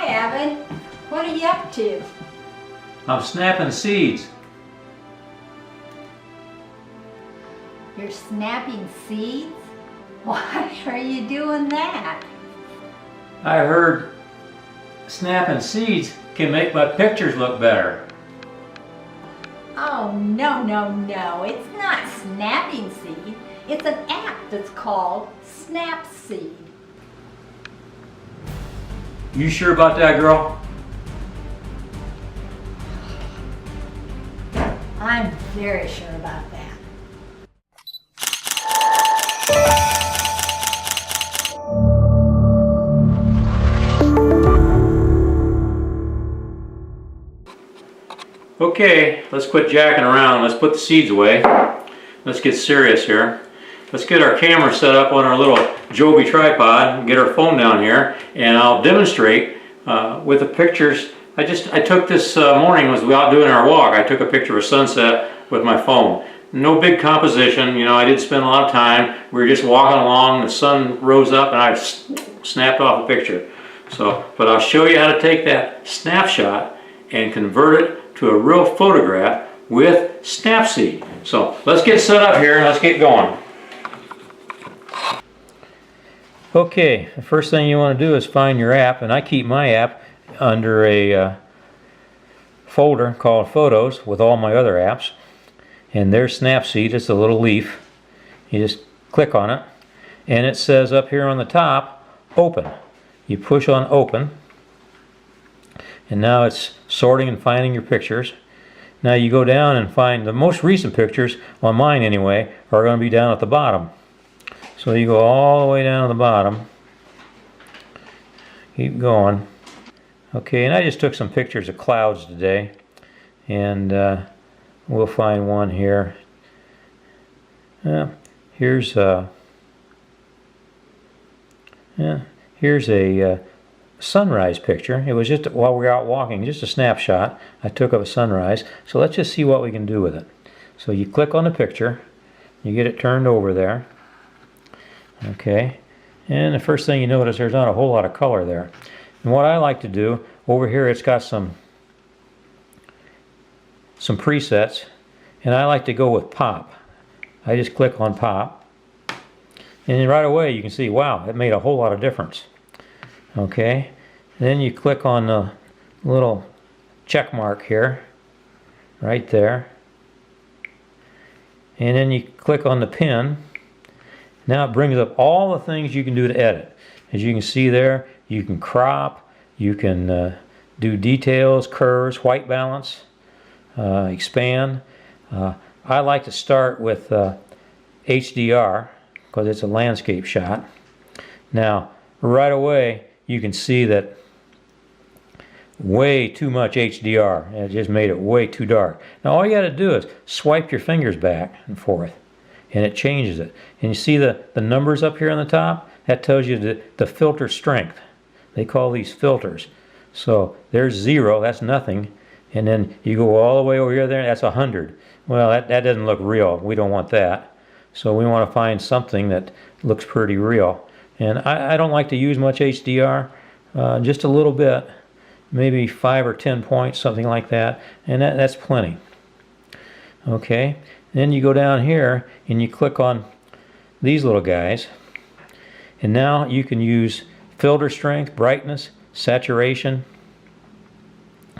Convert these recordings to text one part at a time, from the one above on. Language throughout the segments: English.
Hi, Evan. What are you up to? I'm snapping seeds. You're snapping seeds? Why are you doing that? I heard snapping seeds can make my pictures look better. Oh, no. It's not snapping seed. It's an app that's called Snapseed. You sure about that, girl? I'm very sure about that. Okay, let's quit jacking around. Let's put the seeds away. Let's get serious here. Let's get our camera set up on our little Joby tripod, get our phone down here, and I'll demonstrate with the pictures. I took this morning, was out doing our walk. I took a picture of a sunset with my phone. No big composition, you know, I didn't spend a lot of time. We were just walking along, the sun rose up, and I snapped off a picture. So, but I'll show you how to take that snapshot and convert it to a real photograph with Snapseed. So let's get set up here and let's get going. Okay, the first thing you want to do is find your app, and I keep my app under a folder called Photos with all my other apps. And there's Snapseed. It's a little leaf. You just click on it, and it says up here on the top, Open. You push on Open, and now it's sorting and finding your pictures. Now you go down and find the most recent pictures, on mine anyway, are going to be down at the bottom. So you go all the way down to the bottom. Keep going. Okay, and I just took some pictures of clouds today, and we'll find one here. Here's a sunrise picture. It was just while we were out walking, just a snapshot I took of a sunrise. So let's just see what we can do with it. So you click on the picture, you get it turned over there. Okay, and the first thing you notice, there's not a whole lot of color there. And what I like to do, over here it's got some presets, and I like to go with pop. I just click on pop, and then right away you can see, wow, it made a whole lot of difference. Okay, and then you click on the little check mark here, right there, and then you click on the pin. Now it brings up all the things you can do to edit. As you can see there, you can crop, you can do details, curves, white balance, expand. I like to start with HDR because it's a landscape shot. Now right away you can see that way too much HDR. It just made it way too dark. Now all you got to do is swipe your fingers back and forth, and it changes it. And you see the numbers up here on the top? That tells you the filter strength. They call these filters. So there's 0, that's nothing. And then you go all the way over here there, that's 100. Well, that doesn't look real. We don't want that. So we want to find something that looks pretty real. And I don't like to use much HDR, just a little bit, maybe 5 or 10 points, something like that. And that's plenty. Okay. Then you go down here and you click on these little guys, and now you can use filter strength, brightness, saturation.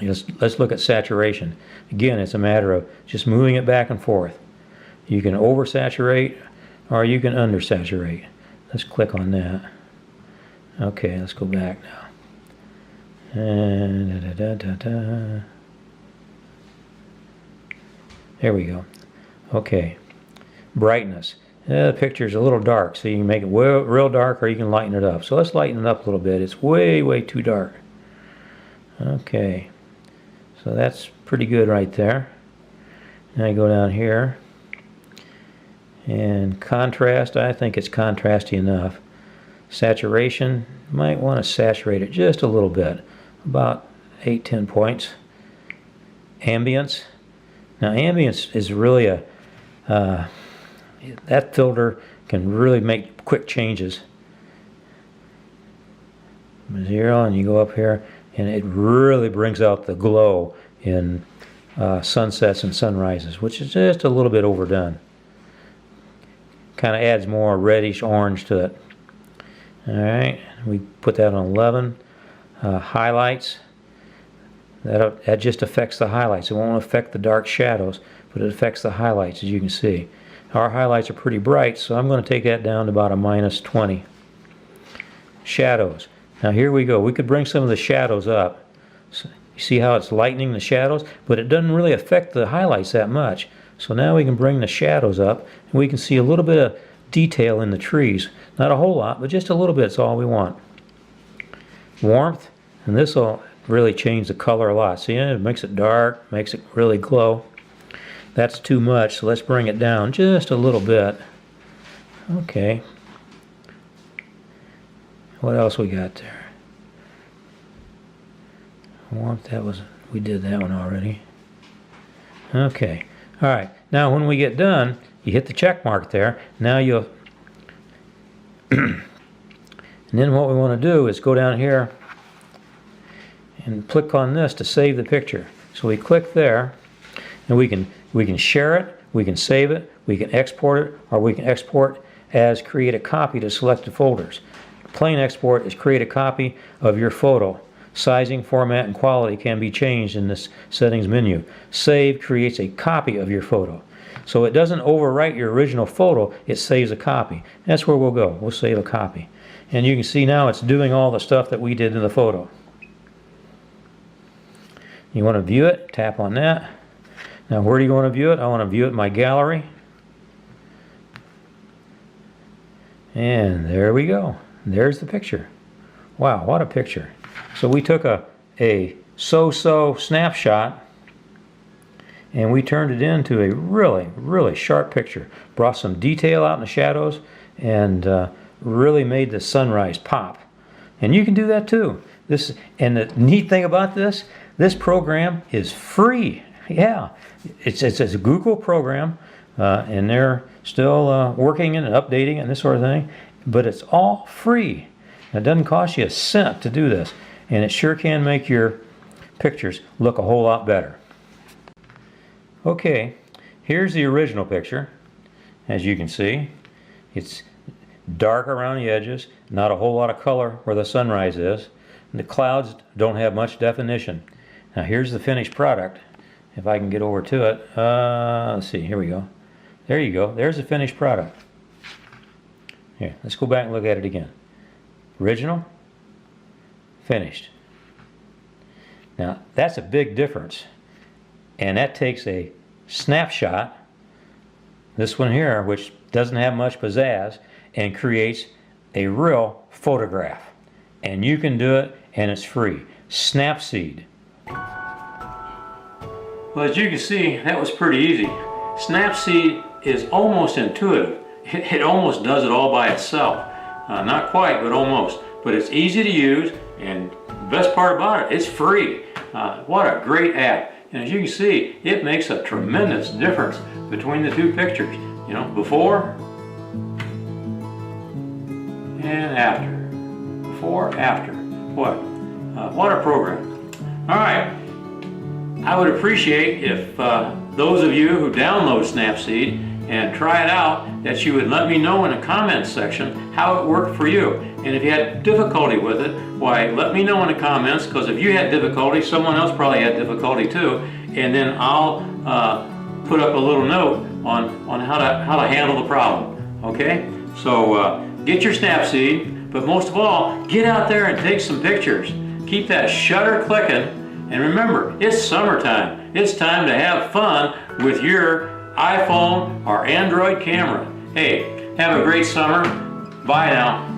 Let's look at saturation. Again, it's a matter of just moving it back and forth. You can oversaturate or you can undersaturate. Let's click on that. Okay, let's go back now. And there we go. Okay, brightness. The picture's a little dark, so you can make it real dark or you can lighten it up. So let's lighten it up a little bit. It's way too dark. Okay, so that's pretty good right there. Now I go down here, and contrast, I think it's contrasty enough. Saturation, might want to saturate it just a little bit, about 8-10 points. Ambience. Now ambience is really that filter can really make quick changes. 0, and you go up here, and it really brings out the glow in sunsets and sunrises, which is just a little bit overdone. Kind of adds more reddish orange to it. Alright, we put that on 11. Highlights, that just affects the highlights. It won't affect the dark shadows, but it affects the highlights, as you can see. Our highlights are pretty bright, so I'm going to take that down to about a -20. Shadows. Now here we go. We could bring some of the shadows up. So you see how it's lightening the shadows, but it doesn't really affect the highlights that much. So now we can bring the shadows up, and we can see a little bit of detail in the trees. Not a whole lot, but just a little bit is all we want. Warmth, and this will really change the color a lot. See, it makes it dark, makes it really glow. That's too much, so let's bring it down just a little bit. Okay. What else we got there? Warmth, we did that one already. Okay. All right. Now when we get done, you hit the check mark there. Now you'll and then what we want to do is go down here and click on this to save the picture. So we click there, and we can share it, we can save it, we can export it, or we can export as create a copy to selected folders. Plain export is create a copy of your photo. Sizing, format, and quality can be changed in this settings menu. Save creates a copy of your photo. So it doesn't overwrite your original photo, it saves a copy. That's where we'll go. We'll save a copy. And you can see now it's doing all the stuff that we did in the photo. You want to view it, tap on that. Now where do you want to view it? I want to view it in my gallery. And there we go. There's the picture. Wow, what a picture. So we took a so-so snapshot and we turned it into a really, really sharp picture. Brought some detail out in the shadows and really made the sunrise pop. And you can do that too. And the neat thing about this program is free. Yeah, it's a Google program, and they're still working and updating and this sort of thing, but it's all free. It doesn't cost you a cent to do this, and it sure can make your pictures look a whole lot better. Okay, here's the original picture. As you can see, it's dark around the edges, not a whole lot of color where the sunrise is, and the clouds don't have much definition. Now here's the finished product. If I can get over to it, let's see, here we go. There you go, there's the finished product. Here, let's go back and look at it again. Original, finished. Now that's a big difference, and that takes a snapshot, this one here, which doesn't have much pizzazz, and creates a real photograph. And you can do it, and it's free. Snapseed. Well, as you can see, that was pretty easy. Snapseed is almost intuitive. It almost does it all by itself. Not quite, but almost. But it's easy to use, and the best part about it, it's free. What a great app. And as you can see, it makes a tremendous difference between the two pictures. You know, before and after. Before, after. What a program. All right. I would appreciate if those of you who download Snapseed and try it out, that you would let me know in the comments section how it worked for you. And if you had difficulty with it, why, let me know in the comments, because if you had difficulty, someone else probably had difficulty too, and then I'll put up a little note on how to handle the problem. Okay? So get your Snapseed, but most of all, get out there and take some pictures. Keep that shutter clicking. And remember, it's summertime. It's time to have fun with your iPhone or Android camera. Hey, have a great summer. Bye now.